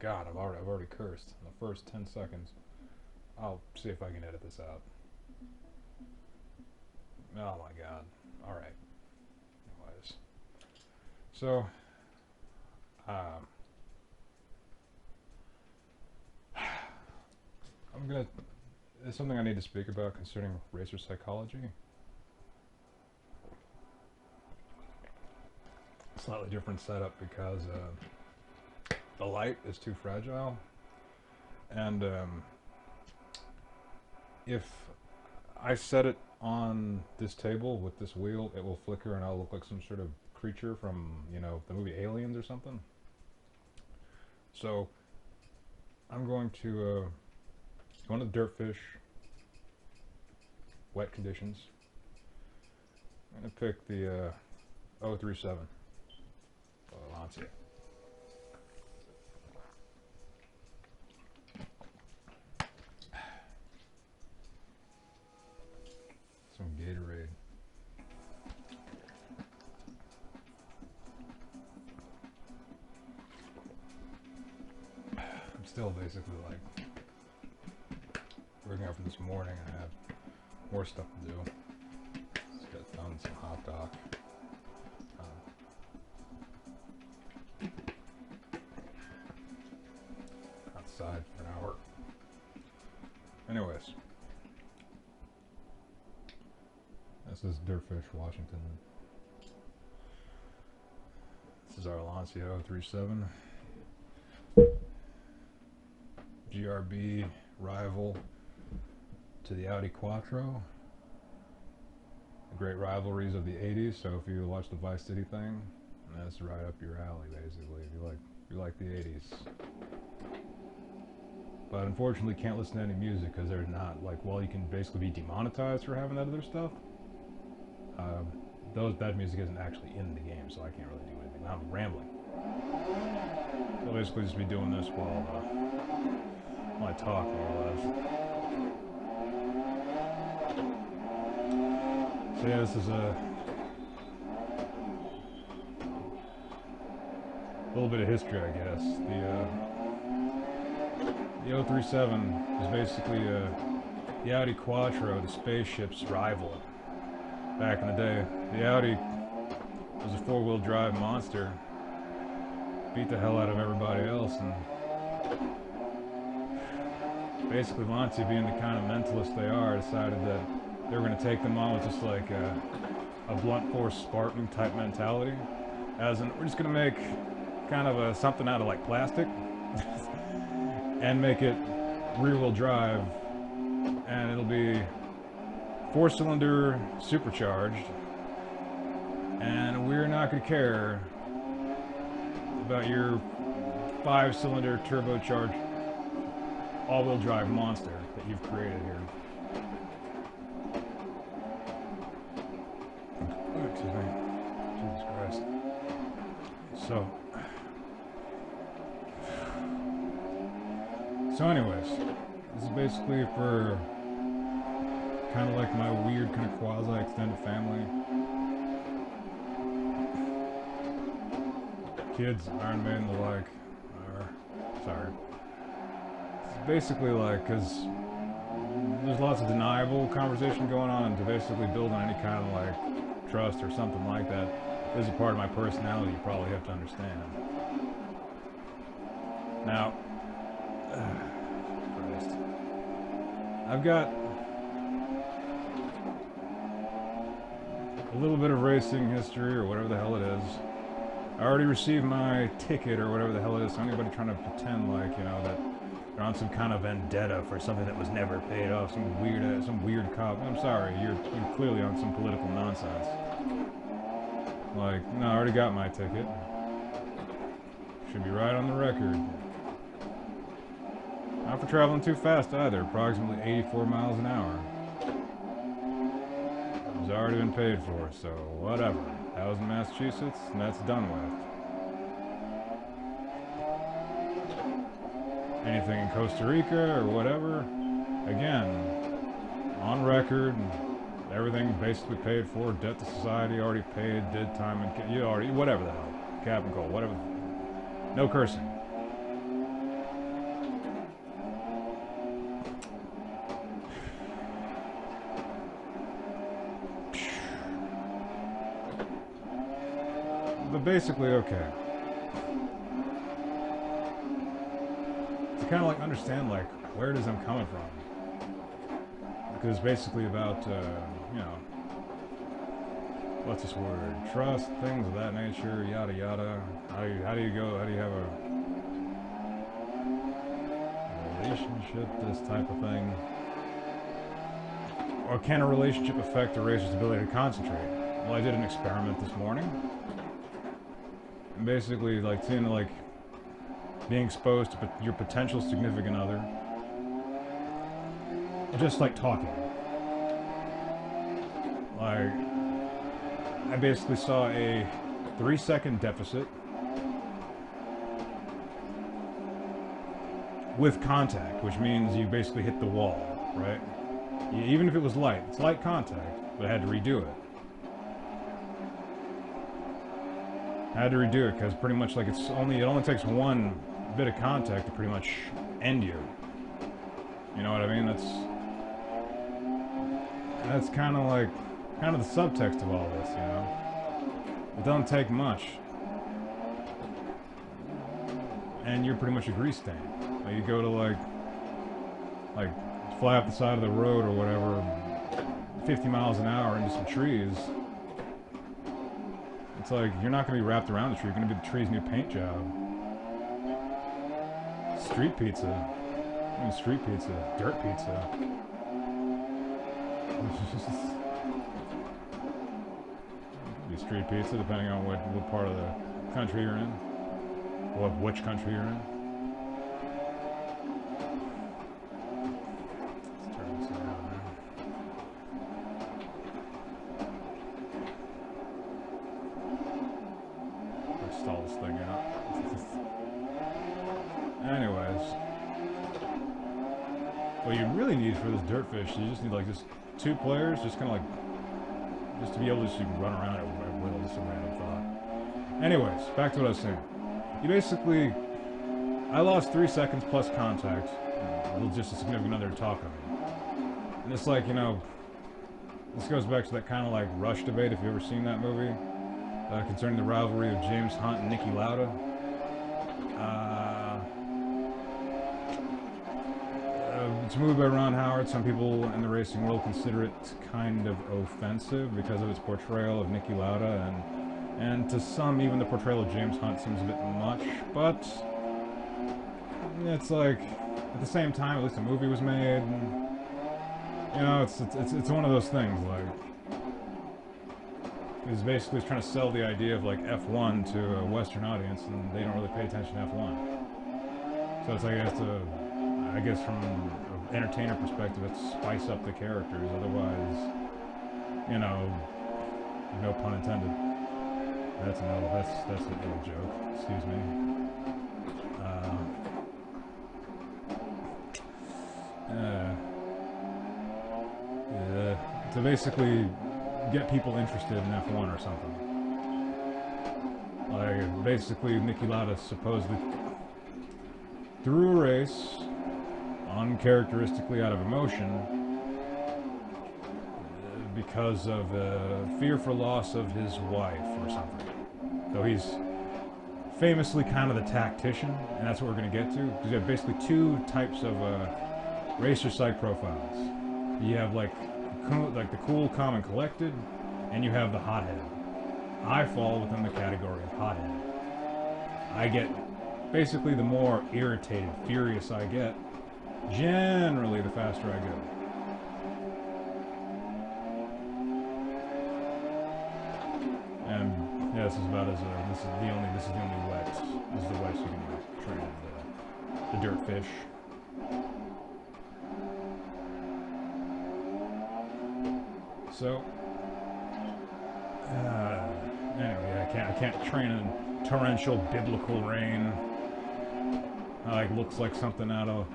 God, I've already cursed in the first 10 seconds. I'll see if I can edit this out. Oh my God. Alright. Anyways. So, um, there's something I need to speak about concerning racer psychology. Slightly different setup because the light is too fragile, and if I set it on this table with this wheel, it will flicker and I'll look like some sort of creature from, you know, the movie Aliens or something. So I'm going to go into the Dirtfish, wet conditions. I'm going to pick the 037 Lancia. Some Gatorade. I'm still basically like working out from this morning. I have more stuff to do. Just got done some hot dog. Outside for an hour. Anyways. This is Dirtfish, Washington. This is our Lancia 037. GRB rival to the Audi Quattro. The great rivalries of the 80s, so if you watch the Vice City thing, that's right up your alley, basically, if you like the 80s. But unfortunately can't listen to any music because they're not, like, well, you can basically be demonetized for having that other stuff. That music isn't actually in the game, so I can't really do anything. I'm rambling. I'll basically just be doing this while I talk, more or less. So yeah, this is a little bit of history, I guess. The 037 is basically the Audi Quattro, the spaceship's rival. Back in the day, the Audi was a four-wheel drive monster. Beat the hell out of everybody else, and basically Lancia, being the kind of mentalist they are, decided that they were going to take them on with just like a blunt force Spartan type mentality, as in, we're just going to make kind of something out of like plastic and make it rear-wheel drive, and it'll be four-cylinder supercharged, and we're not going to care about your five-cylinder turbocharged all-wheel drive monster that you've created here. Oh, excuse me. Jesus Christ. So anyways, this is basically for kind of like my weird kind of quasi-extended family. Kids, Iron Maiden, the like, or, sorry. It's basically like, because there's lots of deniable conversation going on, and to basically build on any kind of like trust or something like that is a part of my personality you probably have to understand. Now, Christ. I've got a little bit of racing history, or whatever the hell it is. I already received my ticket, or whatever the hell it is, so anybody trying to pretend like, you know, that they're on some kind of vendetta for something that was never paid off, some weird cop. I'm sorry, you're clearly on some political nonsense. Like, no, I already got my ticket. Should be right on the record. Not for traveling too fast either, approximately 84 miles an hour. It's already been paid for, so whatever. That was in Massachusetts, and that's done with. Anything in Costa Rica or whatever, again, on record, everything basically paid for, debt to society already paid, did time and you already, whatever the hell, cap and coal, whatever, no cursing. But basically, okay. To kind of like understand like where it is I'm coming from. Because it's basically about, you know, what's this word? Trust, things of that nature, yada yada. How do you have a relationship, this type of thing? Or can a relationship affect a racer's ability to concentrate? Well, I did an experiment this morning. And basically, like, seeing, like, being exposed to your potential significant other. Just like talking. Like, I basically saw a 3-second deficit with contact, which means you basically hit the wall, right? Even if it was light, it's light contact, but I had to redo it. I had to redo it because pretty much like it only takes one bit of contact to pretty much end you. You know what I mean? That's kind of like the subtext of all this, you know. It doesn't take much, and you're pretty much a grease stain. Like you go to like fly up the side of the road or whatever, 50 miles an hour into some trees. It's like you're not going to be wrapped around the tree. You're going to be the tree's new paint job. Street pizza. I mean, street pizza. Dirt pizza. Be street pizza depending on what part of the country you're in. Which country you're in. Let's turn this around there. Let's stall this thing out. Anyways. What you really need for this dirt fish, you just need like just 2 players, just kind of like, just to be able to just run around at will, just a random thought. Anyways, back to what I was saying. You basically, I lost 3 seconds plus contact, with just a significant other talking to me. And it's like, you know, this goes back to that kind of like Rush debate, if you've ever seen that movie, concerning the rivalry of James Hunt and Niki Lauda. It's a movie by Ron Howard. Some people in the racing world consider it kind of offensive because of its portrayal of Niki Lauda, and to some even the portrayal of James Hunt seems a bit much, but it's like, at the same time, at least a movie was made, and, you know, it's one of those things, like, it's basically trying to sell the idea of like F1 to a Western audience, and they don't really pay attention to F1. So it's like, I guess from an entertainer perspective, it's spice up the characters. Otherwise, you know, no pun intended. That's an ill joke. Excuse me. To basically get people interested in F1 or something. Like, basically, Niki Lauda supposedly threw a race uncharacteristically out of emotion because of fear for loss of his wife or something. So he's famously kind of the tactician, and that's what we're going to get to. Because you have basically 2 types of racer psych profiles. You have like the cool, calm, and collected, and you have the hothead. I fall within the category of hothead. I get, basically, the more irritated, furious I get, generally the faster I go. And yeah, this is about as this is the only wet. This is the wettest you can train the dirt fish. So anyway, I can't train in torrential biblical rain. Like looks like something out of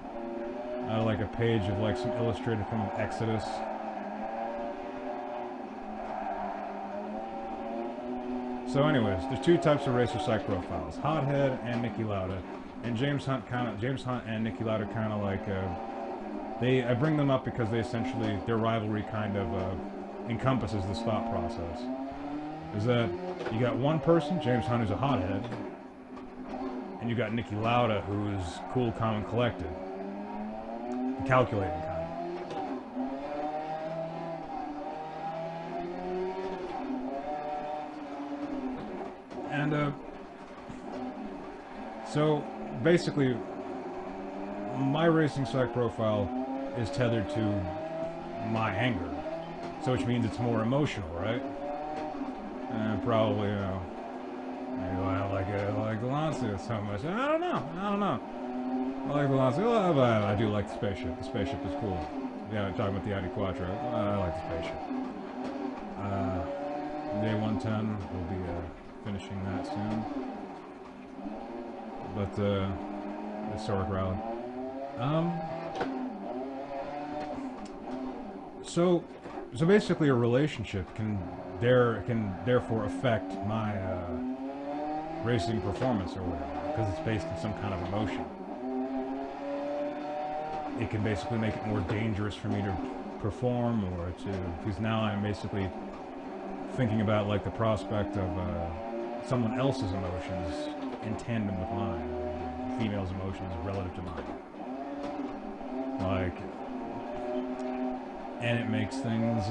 like a page of like some illustrated from Exodus. So anyways, there's 2 types of racer psych profiles: hothead and Niki Lauda. And James Hunt and Niki Lauda kind of like I bring them up because they essentially, their rivalry kind of encompasses this thought process. is that you got one person, James Hunt, who's a hothead, and you got Niki Lauda, who's cool, calm, and collected. The calculating kind. And, so, basically, my racing psych profile is tethered to my anger. So which means it's more emotional, right? And probably, you know, maybe I don't like the Lancia so much. I don't know. I like the Lancia, but I do like the spaceship. The spaceship is cool. Yeah, talking about the Audi Quattro. I like the spaceship. Day 110, we'll be finishing that soon. But, historic rally. So basically a relationship can therefore affect my racing performance or whatever, because it's based on some kind of emotion. It can basically make it more dangerous for me to perform, or because now I'm basically thinking about like the prospect of someone else's emotions in tandem with mine, the female's emotions relative to mine. Like, and it makes things,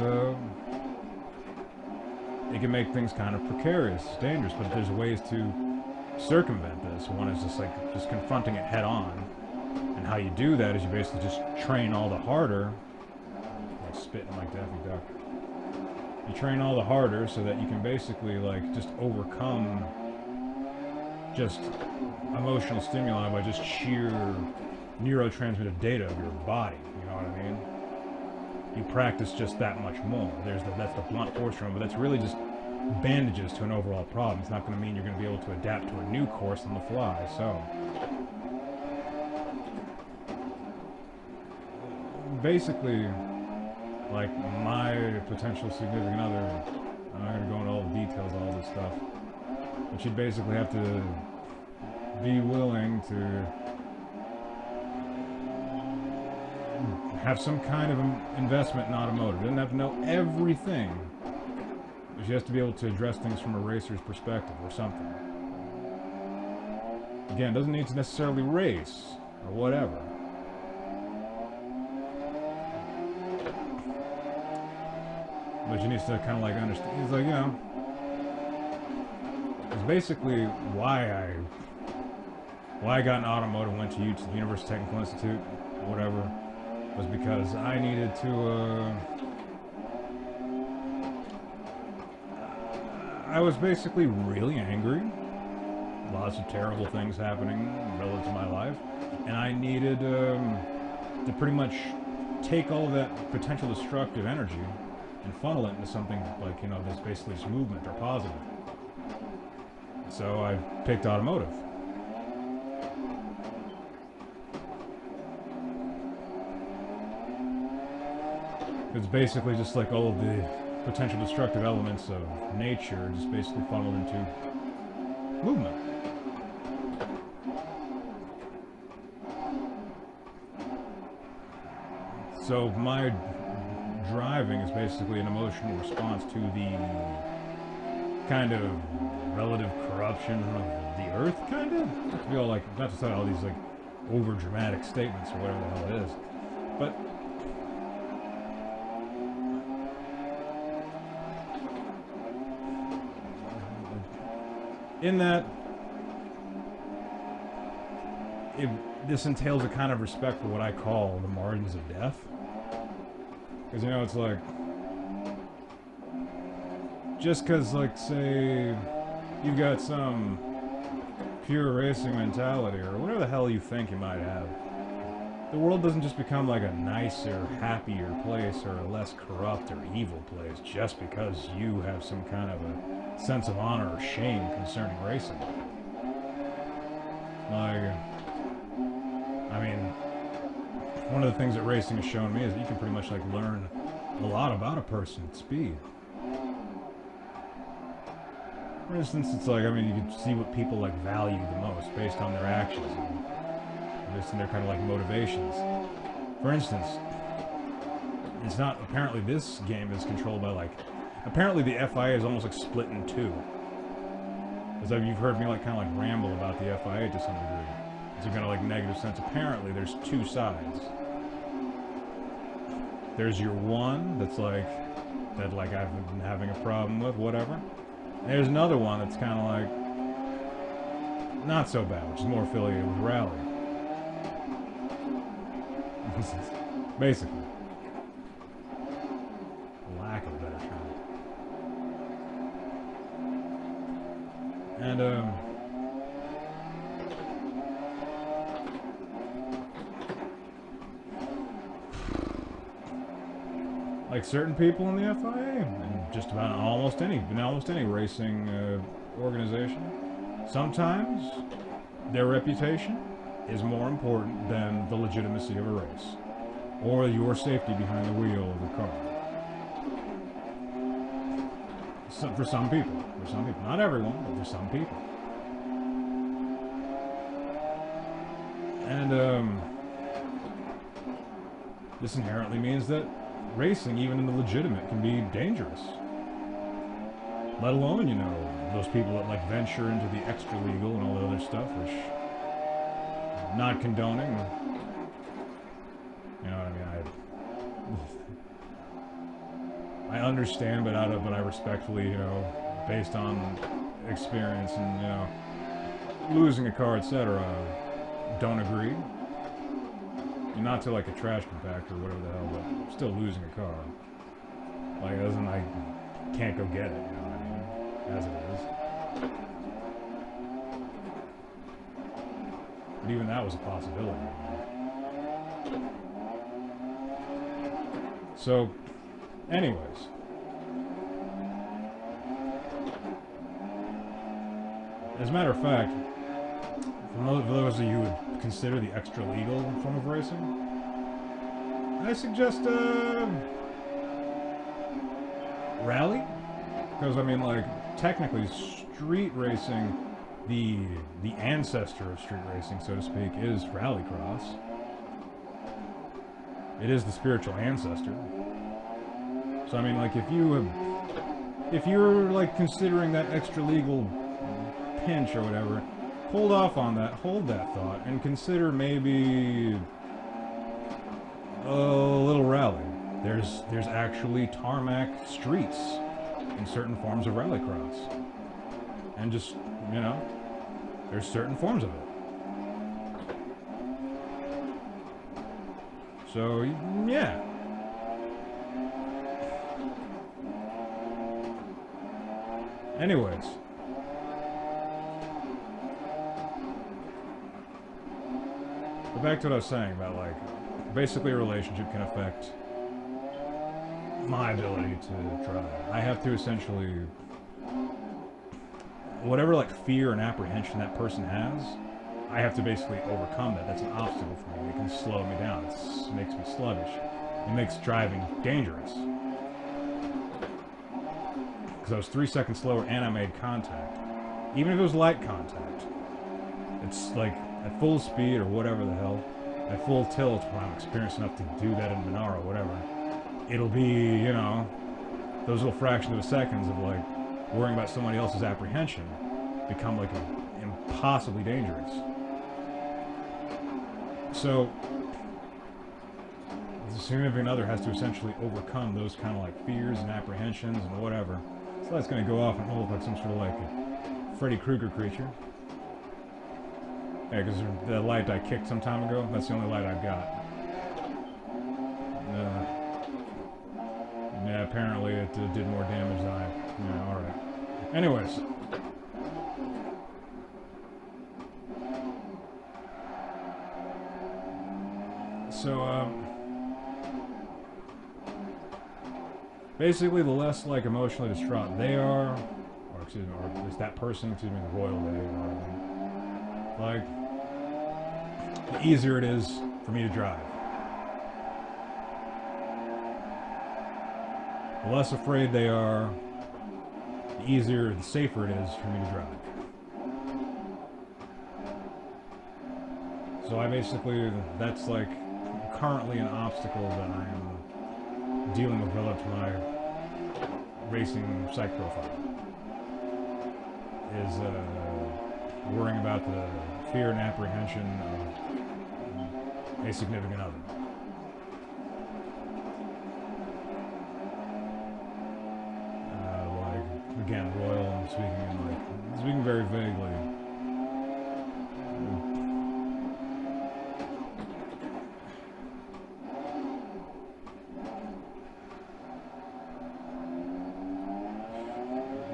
it can make things kind of precarious, dangerous, but there's ways to circumvent this. One is just confronting it head on, and how you do that is you basically just train all the harder, like spitting like Daffy Duck. You train all the harder so that you can basically like just overcome just emotional stimuli by just sheer neurotransmitted data of your body, you know what I mean? You practice just that much more. That's the blunt force run, but that's really just bandages to an overall problem. It's not going to mean you're going to be able to adapt to a new course on the fly, so. Basically, like my potential significant other, I'm not going to go into all the details of all this stuff, but she'd basically have to be willing to have some kind of investment in automotive. Doesn't have to know everything, but she has to be able to address things from a racer's perspective or something. Again, doesn't need to necessarily race or whatever. But she needs to kind of like understand. He's like, you know, it's basically why I got into automotive, went to the University Technical Institute, whatever, was because I needed to, I was basically really angry, lots of terrible things happening relative to my life, and I needed to pretty much take all of that potential destructive energy and funnel it into something like, you know, that's basically just movement or positive. So I picked automotive. It's basically just like all of the potential destructive elements of nature just basically funneled into movement. So my driving is basically an emotional response to the kind of relative corruption of the earth, kind of. Not to be all like, not to say all these like over dramatic statements or whatever the hell it is, but in that this entails a kind of respect for what I call the margins of death. Because, you know, it's like, just because, like, say, you've got some pure racing mentality, or whatever the hell you think you might have, the world doesn't just become, like, a nicer, happier place, or a less corrupt or evil place, just because you have some kind of a sense of honor or shame concerning racing. Like, I mean, one of the things that racing has shown me is that you can pretty much like learn a lot about a person at speed. For instance, it's like, I mean, you can see what people like value the most based on their actions and based on their kind of like motivations. For instance, it's not, apparently this game is controlled by like Apparently the FIA is almost like split in two. As you've heard me like kind of like ramble about the FIA to some degree. It's a kind of like negative sense. Apparently there's two sides. There's your one that's like, that like I've been having a problem with, whatever. And there's another one that's kind of like, not so bad, which is more affiliated with rally. Basically. Lack of a better term. And, like certain people in the FIA, and just about almost any racing organization, sometimes their reputation is more important than the legitimacy of a race, or your safety behind the wheel of the car. So, for some people, not everyone, but for some people. And this inherently means that racing, even in the legitimate, can be dangerous. Let alone, you know, those people that like venture into the extra legal and all the other stuff, which I'm not condoning. You know what I mean? I understand, but I respectfully, you know, based on experience and, you know, losing a car, etc., don't agree. Not to like a trash compactor or whatever the hell, but still losing a car. Like, doesn't I can't go get it, you know what I mean? As it is. But even that was a possibility. You know? So, anyways. As a matter of fact, for those of you who would consider the extra legal form of racing, I suggest rally, because I mean, like, technically street racing, the ancestor of street racing, so to speak, is rallycross. It is the spiritual ancestor. So I mean, like, if you're like considering that extra legal pinch or whatever, hold off on that, hold that thought, and consider maybe a little rally. There's actually tarmac streets in certain forms of rallycross. And just, you know, there's certain forms of it. So, yeah. Anyways. But back to what I was saying about, like, basically a relationship can affect my ability to drive. I have to essentially, whatever, like, fear and apprehension that person has, I have to basically overcome that. That's an obstacle for me. It can slow me down. It makes me sluggish. It makes driving dangerous. Because I was 3 seconds slower and I made contact. Even if it was light contact. It's like, at full speed or whatever the hell, at full tilt when I'm experienced enough to do that in Monaro or whatever, it'll be, you know, those little fractions of seconds of, like, worrying about somebody else's apprehension become, like, impossibly dangerous. So, the significant other has to essentially overcome those kind of, like, fears and apprehensions and whatever. So that's going to go off and look like some sort of, like, a Freddy Krueger creature. Yeah, because the light I kicked some time ago, that's the only light I've got. Yeah, apparently it did more damage than I... Yeah, alright. Anyways. So, basically, the less, like, emotionally distraught they are, or, excuse me, or at least that person, excuse me, the royal they, you know what I mean? Like, the easier it is for me to drive. The less afraid they are, the easier, the safer it is for me to drive. So I basically, that's like currently an obstacle that I am dealing with relative to my racing psych profile is worrying about the fear and apprehension of a significant other. Like, again, royal, I'm speaking very vaguely.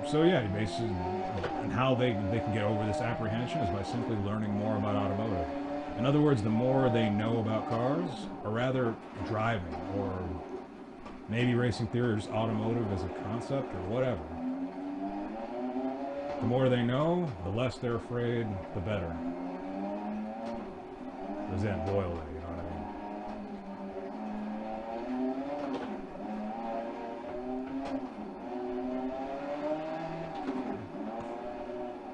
So yeah, basically, and how they can get over this apprehension is by simply learning more about automotive. In other words, the more they know about cars, or rather driving, or maybe racing theory, or just automotive as a concept, or whatever. The more they know, the less they're afraid, the better. As in, royally, you know what I mean?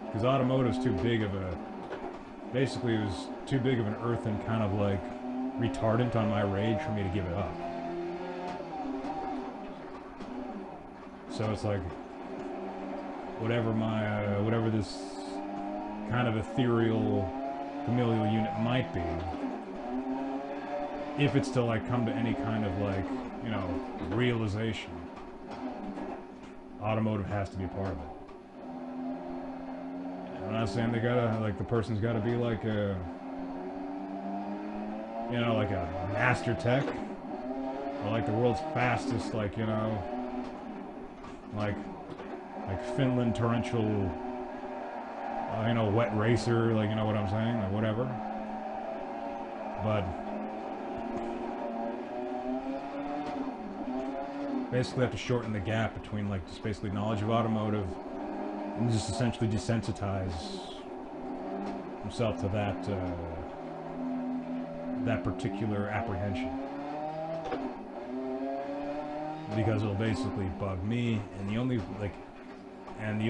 Because automotive's too big of a... Basically, it was too big of an earthen kind of like retardant on my rage for me to give it up. So it's like, whatever my, whatever this kind of ethereal familial unit might be, if it's to like come to any kind of like, you know, realization, automotive has to be a part of it. I'm not saying they gotta, like, the person's gotta be like a, you know, like a master tech, or like the world's fastest, like, you know, like Finland torrential, you know, wet racer, like, you know what I'm saying, like, whatever. But basically have to shorten the gap between, like, just basically knowledge of automotive and just essentially desensitize himself to that that particular apprehension, because it'll basically bug me, and the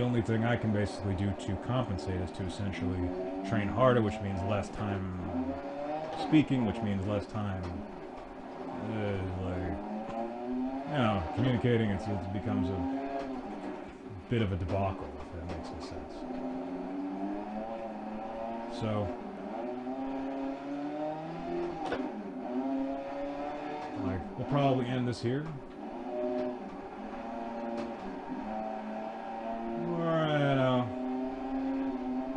only thing I can basically do to compensate is to essentially train harder, which means less time speaking, which means less time like, you know, communicating. It becomes a bit of a debacle, if that makes any sense. So, like, we'll probably end this here.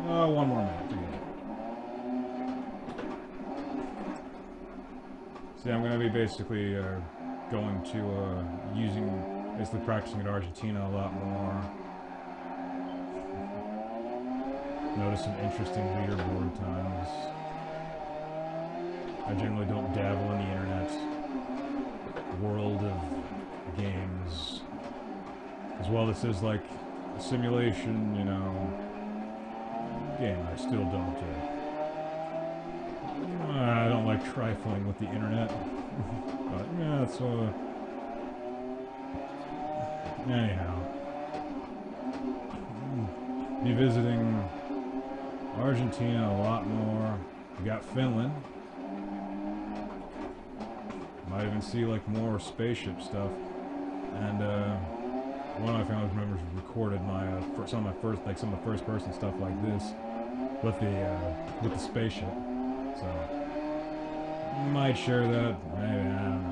Alright, one more minute to get it. See, I'm going to be basically going to basically practicing at Argentina a lot more. Notice some interesting leaderboard times. I generally don't dabble in the internet world of games. As well, this is like a simulation, you know, game. I still don't. I don't like trifling with the internet. But yeah, so anyhow, be visiting Argentina a lot more. We got Finland. Might even see like more spaceship stuff. And one of my family members recorded my some of the first person stuff like this with the spaceship. So might share that. Maybe, I don't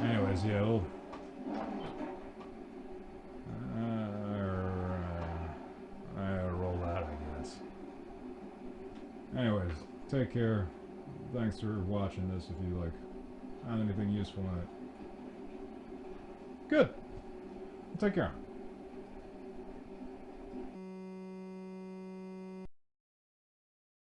know. Anyways, yeah. Anyways, take care. Thanks for watching this. If you like found anything useful in it, good. Take care.